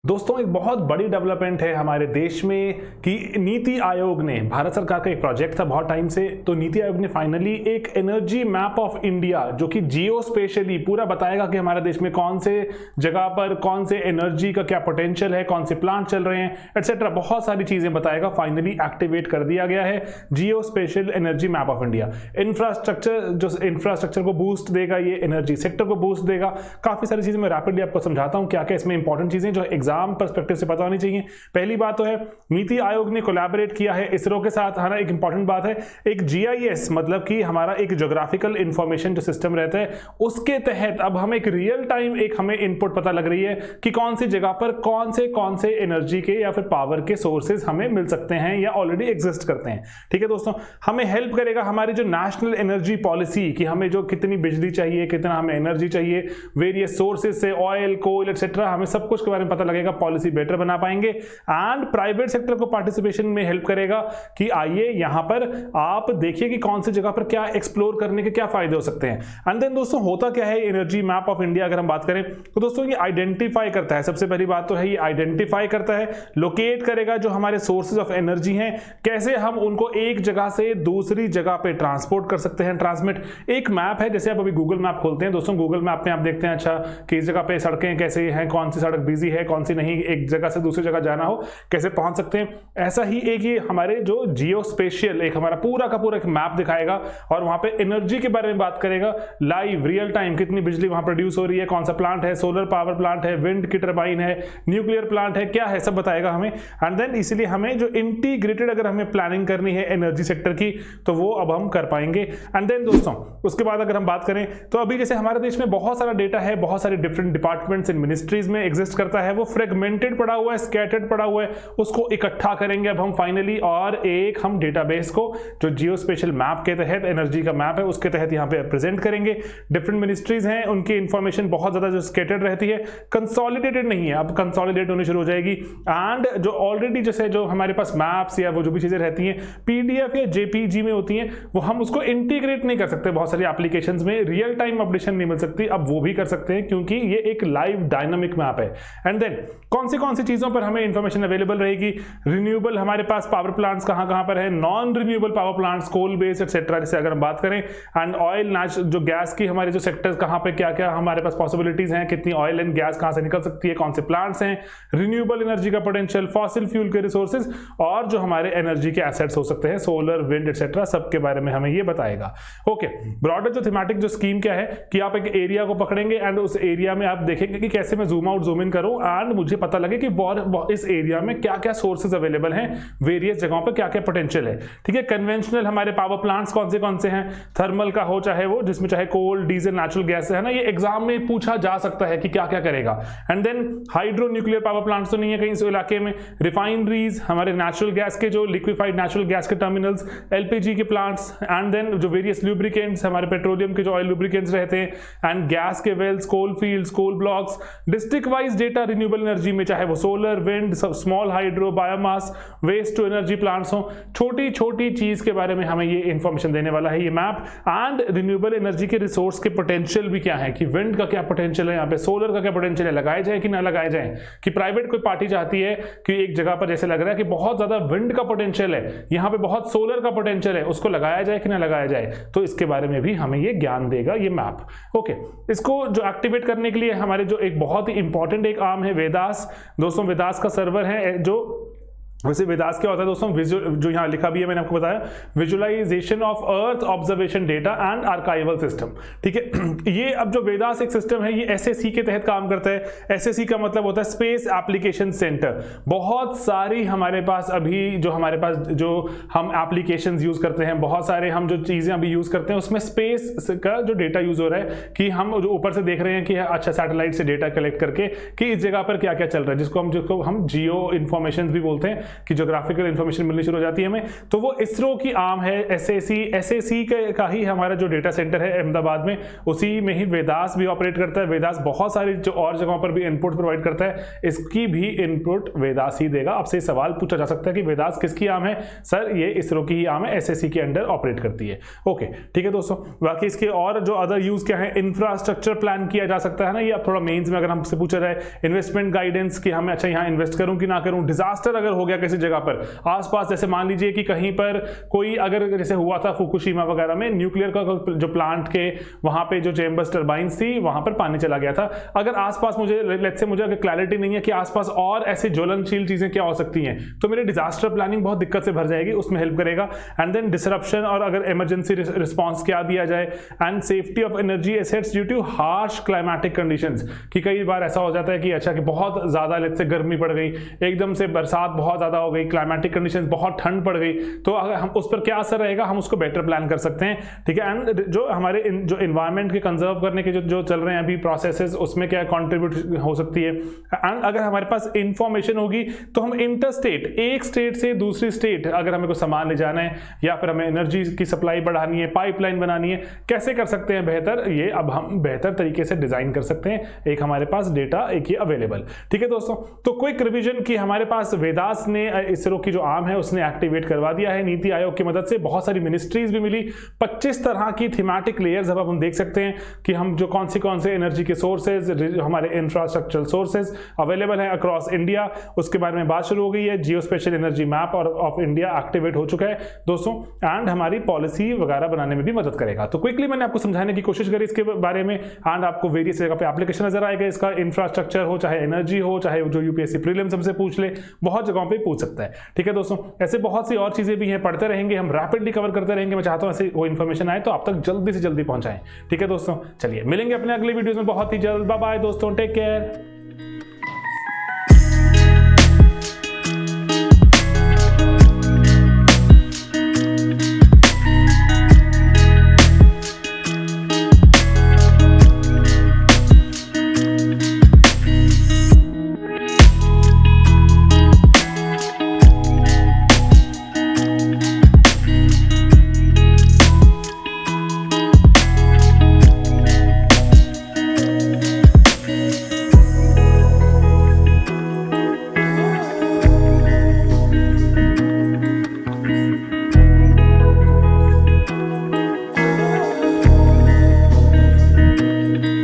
दोस्तों एक बहुत बड़ी डेवलपमेंट है हमारे देश में कि नीति आयोग ने, भारत सरकार का एक प्रोजेक्ट था बहुत टाइम से, तो नीति आयोग ने फाइनली एक एनर्जी मैप ऑफ इंडिया जो कि जियो स्पेशली पूरा बताएगा कि हमारे देश में कौन से जगह पर कौन से एनर्जी का क्या पोटेंशियल है, कौन से प्लांट चल रहे हैं एटसेट्रा, बहुत सारी चीजें बताएगा। फाइनली एक्टिवेट कर दिया गया है geospatial energy map of India. Infrastructure को बूस्ट देगा, ये एनर्जी सेक्टर को बूस्ट देगा। काफी सारी चीजें मैं रैपिडली आपको समझाता हूं क्या क्या इसमें इंपॉर्टेंट चीजें जो एग्जाम पर्सपेक्टिव से पता होनी चाहिए। पहली बात तो है नीति आयोग ने कोलैबोरेट किया है इसरो के साथ। है ना, एक इंपॉर्टेंट बात है, एक जीआईएस मतलब कि हमारा एक ज्योग्राफिकल इंफॉर्मेशन जो सिस्टम रहता है उसके तहत अब हम एक रियल टाइम एक हमें इनपुट पता लग रही है कि कौन सी जगह पर कौन से एनर्जी के या फिर पावर के सोर्सेज हमें मिल सकते हैं या ऑलरेडी एग्जिस्ट करते हैं। ठीक है दोस्तों, हमें हेल्प करेगा हमारी जो नेशनल एनर्जी पॉलिसी कि हमें जो कितनी बिजली चाहिए, कितना हमें एनर्जी चाहिए, वेरियस सोर्सेज से ऑयल कोल एक्सेट्रा, हमें सब कुछ के बारे में पता लगेगा, पॉलिसी बेटर बना पाएंगे। एंड प्राइवेट सेक्टर को पार्टिसिपेशन में हेल्प करेगा कि आइए यहां पर आप देखिए कि कौन सी जगह पर क्या एक्सप्लोर करने के क्या फायदे हो सकते हैं। एंड देन दोस्तों होता क्या है एनर्जी मैप ऑफ इंडिया, अगर हम बात करें तो दोस्तों ये आइडेंटिफाई करता है, सबसे पहली बात तो है ये आइडेंटिफाई करता है, लोकेट करेगा जो हमारे सोर्सेज ऑफ एनर्जी हैं, कैसे हम उनको एक जगह से दूसरी जगह पे ट्रांसपोर्ट कर सकते हैं, ट्रांसमिट। एक मैप है, जैसे आप अभी गूगल मैप खोलते हैं दोस्तों, गूगल मैप में आप देखते हैं अच्छा कि इस जगह पे सड़कें कैसे हैं, कौन सी सड़क बिजी है, कौन सी नहीं, एक जगह से दूसरी जगह जाना हो कैसे पहुंच सकते हैं। ऐसा ही एक ये हमारे जो जियो स्पेशियल एक हमारा पूरा का पूरा एक मैप दिखाएगा और वहां पे एनर्जी के बारे में बात करेगा, लाइव रियल टाइम कितनी बिजली वहां प्रोड्यूस हो रही है, कौन सा प्लांट है, सोलर पावर प्लांट है, विंड की टरबाइन है, न्यूक्लियर प्लांट है, क्या है सब बताएगा हमें। एंड देन इसलिए हमें जो इंटीग्रेटेड अगर हमें प्लानिंग करनी है एनर्जी सेक्टर की तो वो अब हम कर पाएंगे। एंड देन दोस्तों उसके बाद अगर हम बात करें तो अभी जैसे हमारे देश में बहुत सारा डेटा है, बहुत सारे डिफरेंट डिपार्टमेंट्स इन मिनिस्ट्रीज में एग्जिस्ट करता है, वो फ्रेगमेंटेड पड़ा हुआ है, स्कैटर्ड पड़ा हुआ है, उसको इकट्ठा करेंगे अब हम फाइनली और एक हम डेटाबेस को जो जियो स्पेशल मैप के तहत एनर्जी का मैप है उसके तहत यहां पे प्रेजेंट करेंगे। डिफरेंट मिनिस्ट्रीज हैं, उनकी इंफॉर्मेशन बहुत ज्यादा जो स्कैटर्ड रहती है, कंसोलिडेटेड नहीं है, अब कंसोलिडेट होनी शुरू हो जाएगी। एंड जो ऑलरेडी जैसे जो हमारे पास मैप्स या वो जो भी चीजें रहती हैं पीडीएफ या जेपीजी में होती हैं, वो हम उसको इंटीग्रेट नहीं कर सकते, बहुत सारी एप्लीकेशंस में रियल टाइम अपडेशन नहीं मिल सकती, अब वो भी कर सकते हैं क्योंकि ये एक लाइव डायनामिक मैप है। एंड देन कौन सी चीजों पर हमें इंफॉर्मेशन अवेलेबल रहेगी, रिन्यूएबल हमारे पास पावर प्लांट्स कहां पर है, non renewable power plants, coal based etcetera, जैसे अगर हम बात करें, एंड ऑयल जो गैस की हमारे जो सेक्टर्स कहां पे क्या क्या हमारे पास पॉसिबिलिटीज हैं, कितनी ऑयल एंड गैस कहां से निकल सकती है, कौन से प्लांट्स हैं, रिन्यूएबल एनर्जी का पोटेंशियल, फॉसिल फ्यूल के रिसोर्सेज और जो हमारे एनर्जी के एसेट्स हो सकते हैं, सोलर विंड एक्सेट्रा, सबके बारे में हमें ये बताएगा। ओके, ब्रॉडर जो थीमेटिक जो स्कीम क्या है कि आप एक एरिया को पकड़ेंगे एंड उस एरिया में आप देखेंगे कि कैसे मैं जूम आउट जूम इन करूं एंड मुझे पता लगे कि इस एरिया में क्या क्या सोर्सेज अवेलेबल हैं, वेरियस जगहों पर क्या क्या पोटेंशियल है। ठीक है, कन्वेंशनल हमारे पावर प्लांट्स कौन से हैं, थर्मल का हो चाहे वो जिसमें चाहे कोल डीजल नेचुरल गैस है ना, ये एग्जाम में पूछा जा सकता है कि क्या क्या करेगा। And then hydro nuclear power plants तो नहीं है कहीं इस इलाके में, रिफाइनरीज हमारे नेचुरल गैस के जो लिक्विफाइड नेचुरल गैस के टर्मिनल्स, एलपीजी के प्लांट्स, एंड देन जो वेरियस लुब्रिकेंट्स हमारे पेट्रोलियम के जो ऑयल लुब्रिकेंट्स रहते हैं, एंड गैस के wells, coal fields, coal blocks, district wise data renewable energy में चाहे वो solar wind, small hydro, biomass, waste to energy plants हो, छोटी छोटी चीज के बारे में हमें ये इंफॉर्मेशन देने वाला है ये मैप। एंड रिन्यूएबल एनर्जी के रिसोर्स के पोटेंशियल भी क्या है कि विंड का क्या पोटेंशियल है, यहाँ पे सोलर का क्या पोटेंशियल है, लगाए जाए कि ना लगाए जाए, कि प्राइवेट कोई पार्टी चाहती है कि एक जगह पर जैसे लग रहा है कि बहुत ज्यादा विंड का पोटेंशियल है, यहाँ पे बहुत सोलर का पोटेंशियल है, उसको लगाया जाए कि ना लगाया जाए, तो इसके बारे में भी हमें ये ज्ञान देगा ये मैप। ओके, इसको जो एक्टिवेट करने के लिए हमारे जो एक बहुत ही इंपॉर्टेंट एक आर्म है वेदास, दोस्तों वेदास का सर्वर है जो वैसे वेदास क्या होता है दोस्तों, जो यहाँ लिखा भी है मैंने आपको बताया, visualisation of earth observation data and archival system. ठीक है, ये अब जो वेदास एक सिस्टम है ये एसएससी के तहत काम करता है। एसएससी का मतलब होता है स्पेस एप्लीकेशन सेंटर। बहुत सारी हमारे पास अभी जो हम एप्लीकेशंस यूज करते हैं, बहुत सारे हम जो चीजें अभी यूज करते हैं उसमें स्पेस का जो डेटा यूज हो रहा है कि हम जो ऊपर से देख रहे हैं कि अच्छा सैटेलाइट से डेटा कलेक्ट करके कि इस जगह पर क्या क्या चल रहा है, जिसको हम जियो इंफॉर्मेशन भी बोलते हैं, कि ज्योग्राफिकल इंफॉर्मेशन मिलनी शुरू हो जाती है हमें, तो वो इसरो की आर्म है एसएसी का ही हमारा जो डेटा सेंटर है अहमदाबाद में, उसी में ही वेदास भी ऑपरेट करता है। वेदास बहुत सारी जो और जगहों पर भी इनपुट प्रोवाइड करता है, इसकी भी इनपुट वेदास ही देगा। आपसे सवाल पूछा जा सकता है कि वेदास किसकी आर्म है? सर ये इसरो की ही आर्म है, एसएसी के अंडर ऑपरेट करती है। ओके ठीक है दोस्तों, बाकी इसके और जो अदर यूज क्या है, इंफ्रास्ट्रक्चर प्लान किया जा सकता है ना, ये अब थोड़ा मेंस में अगर हमसे पूछा जाए, इन्वेस्टमेंट गाइडेंस कि हमें अच्छा यहाँ इन्वेस्ट करूं कि ना करूं, डिजास्टर अगर हो गया किसी जगह पर आसपास, जैसे मान लीजिए कि कहीं पर कोई अगर जैसे हुआ था फुकुशिमा वगैरह में, न्यूक्लियर का जो प्लांट के वहां पे जो चेंबर्स टर्बाइंस थी वहां पर पानी चला गया था, अगर आसपास मुझे लेट्स से मुझे अगर क्लैरिटी नहीं है कि आसपास और ऐसी ज्वलनशील चीजें क्या हो सकती हैं, तो मेरी डिजास्टर प्लानिंग बहुत दिक्कत से भर जाएगी, उसमें हेल्प करेगा। एंड देन डिसरप्शन और अगर इमरजेंसी रिस्पॉन्स क्या दिया जाए, and safety of energy assets due too harsh climatic conditions, कि कई बार ऐसा हो जाता है कि अच्छा कि बहुत ज्यादा लेट्स से गर्मी पड़ गई, एकदम से बरसात बहुत ज्यादा हो गई, क्लाइमेटिक कंडीशंस बहुत ठंड पड़ गई, तो अगर हम उस पर क्या असर रहेगा, हम उसको बेटर प्लान कर सकते हैं। ठीक है, एंड जो हमारे जो एनवायरनमेंट के कंजर्व करने के जो चल रहे हैं अभी प्रोसेसेस, उसमें क्या कंट्रीब्यूट हो सकती है। एंड अगर हमारे पास इंफॉर्मेशन होगी तो हम इंटरस्टेट, एक स्टेट से दूसरी स्टेट अगर हमें कुछ सामान ले जाना है या फिर हमें एनर्जी की सप्लाई बढ़ानी है, पाइपलाइन बनानी है, कैसे कर सकते हैं बेहतर, ये अब हम बेहतर तरीके से डिजाइन कर सकते हैं। एक हमारे पास डेटा, एक ये अवेलेबल। ठीक है दोस्तों, तो क्विक रिवीजन की हमारे पास वेदास ने इसरो की जो आर्म है उसने एक्टिवेट करवा दिया है नीति आयोग की मदद से, बहुत सारी मिनिस्ट्रीज भी मिली, 25 तरह की थीमेटिक लेयर्स अब हम देख सकते हैं कि हम जो कौन से एनर्जी के सोर्सेज, हमारे इंफ्रास्ट्रक्चरल सोर्सेज अवेलेबल हैं अक्रॉस इंडिया, उसके बारे में बात शुरू हो गई है। जियो स्पेशल एनर्जी मैप और ऑफ इंडिया एक्टिवेट हो चुका है दोस्तों, एंड हमारी पॉलिसी वगैरह बनाने में भी मदद करेगा। तो क्विकली मैंने आपको समझाने की कोशिश करी इसके बारे में, एंड आपको वेरियस जगह पे एप्लीकेशन नजर आएगा इसका, इंफ्रास्ट्रक्चर हो, चाहे एनर्जी हो, चाहे जो यूपीएससी प्रीलिम्स हमसे पूछ ले, बहुत जगहों पे पूछ सकता है। ठीक है दोस्तों, ऐसे बहुत सी और चीजें भी हैं, पढ़ते रहेंगे, हम रैपिडली कवर करते रहेंगे। मैं चाहता हूं ऐसे वो इन्फॉर्मेशन आए तो आप तक जल्दी से जल्दी पहुंचाएं। ठीक है दोस्तों, चलिए मिलेंगे अपने अगले वीडियोस में बहुत ही जल्द। बाय बाय दोस्तों, टेक केयर।